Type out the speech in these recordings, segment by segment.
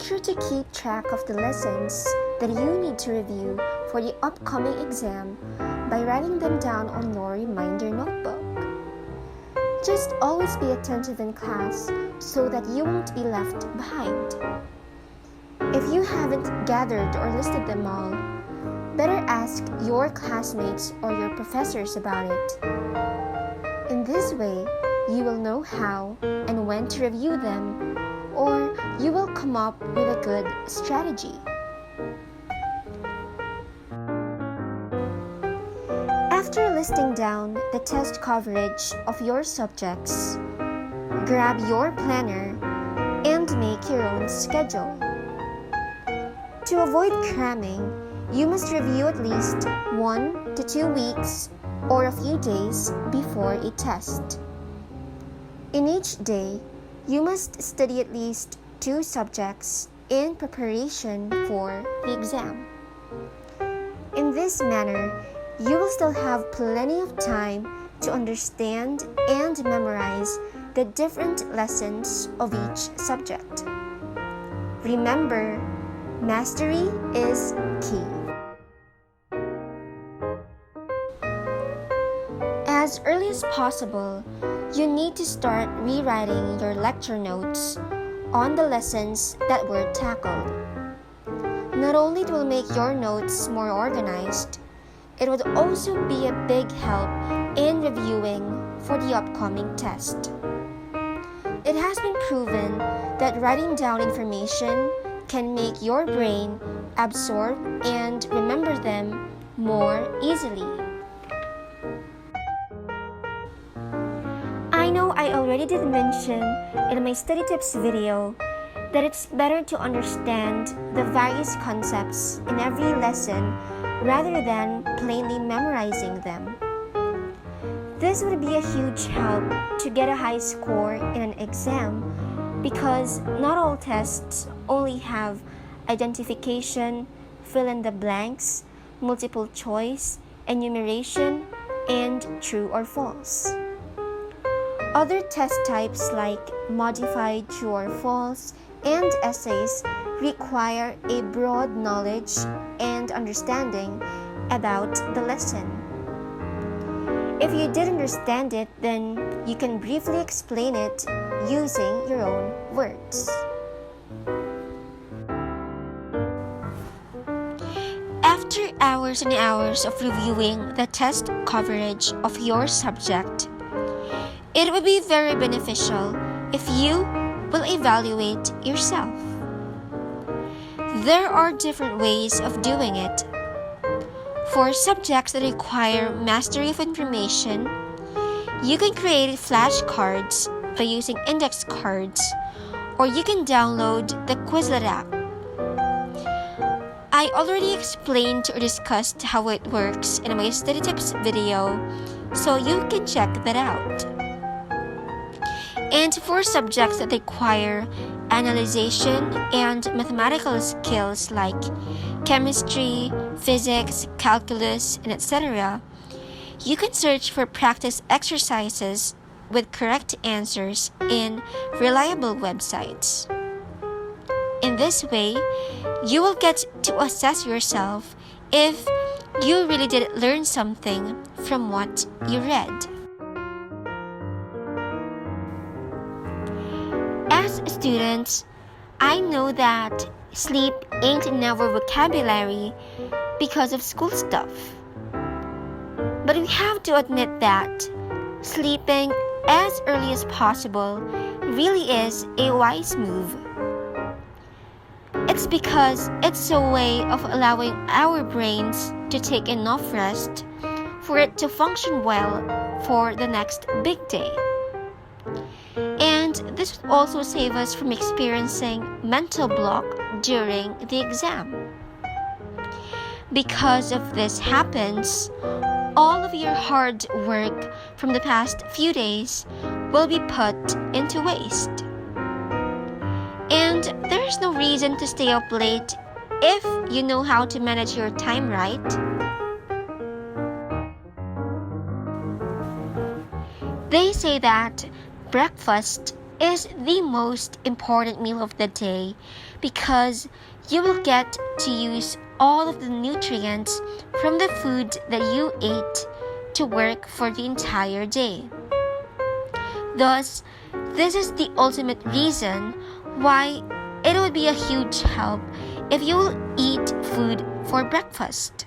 Make sure to keep track of the lessons that you need to review for the upcoming exam by writing them down on your reminder notebook. Just always be attentive in class so that you won't be left behind. If you haven't gathered or listed them all, better ask your classmates or your professors about it. In this way, you will know how and when to review them, or you will come up with a good strategy. After listing down the test coverage of your subjects, grab your planner and make your own schedule. To avoid cramming, you must review at least 1 to 2 weeks or a few days before a test. In each day, you must study at least 2 subjects in preparation for the exam. In this manner, you will still have plenty of time to understand and memorize the different lessons of each subject. Remember, mastery is key. As early as possible, you need to start rewriting your lecture notes on the lessons that were tackled. Not only it will make your notes more organized, it would also be a big help in reviewing for the upcoming test. It has been proven that writing down information can make your brain absorb and remember them more easily. I know I already did mention in my study tips video that it's better to understand the various concepts in every lesson rather than plainly memorizing them. This would be a huge help to get a high score in an exam because not all tests only have identification, fill in the blanks, multiple choice, enumeration, and true or false. Other test types like modified true or false and essays require a broad knowledge and understanding about the lesson. If you did understand it, then you can briefly explain it using your own words. After hours and hours of reviewing the test coverage of your subject, it would be very beneficial if you will evaluate yourself. There are different ways of doing it. For subjects that require mastery of information, you can create flashcards by using index cards, or you can download the Quizlet app. I already explained or discussed how it works in my study tips video, so you can check that out. And for subjects that require analyzation and mathematical skills like chemistry, physics, calculus, and etc., you can search for practice exercises with correct answers in reliable websites. In this way, you will get to assess yourself if you really did learn something from what you read. As students, I know that sleep ain't in our vocabulary because of school stuff. But we have to admit that sleeping as early as possible really is a wise move. It's because it's a way of allowing our brains to take enough rest for it to function well for the next big day. And this would also save us from experiencing mental block during the exam. Because if this happens, all of your hard work from the past few days will be put into waste. And there is no reason to stay up late if you know how to manage your time right. They say that breakfast is the most important meal of the day because you will get to use all of the nutrients from the food that you ate to work for the entire day. Thus, this is the ultimate reason why it would be a huge help if you will eat food for breakfast.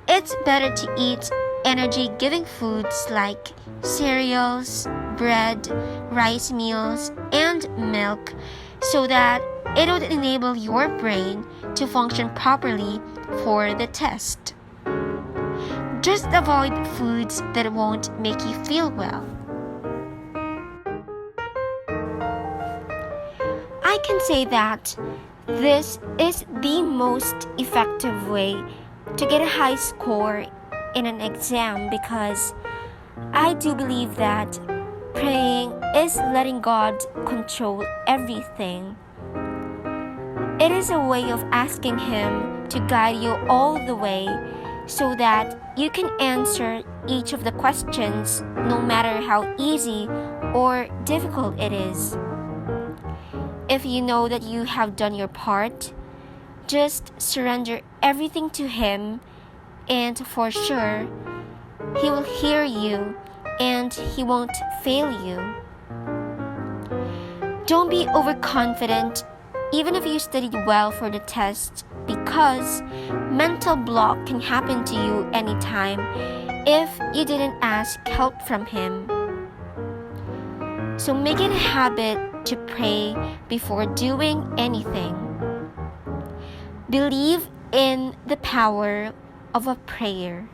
It's better to eat energy-giving foods like cereals, bread, rice meals, and milk so that it would enable your brain to function properly for the test. Just avoid foods that won't make you feel well. I can say that this is the most effective way to get a high score in an exam because I do believe that praying is letting God control everything. It is a way of asking Him to guide you all the way so that you can answer each of the questions no matter how easy or difficult it is. If you know that you have done your part, just surrender everything to Him, and for sure, He will hear you and He won't fail you. Don't be overconfident even if you studied well for the test because mental block can happen to you anytime if you didn't ask help from Him. So make it a habit to pray before doing anything. Believe in the power of a prayer.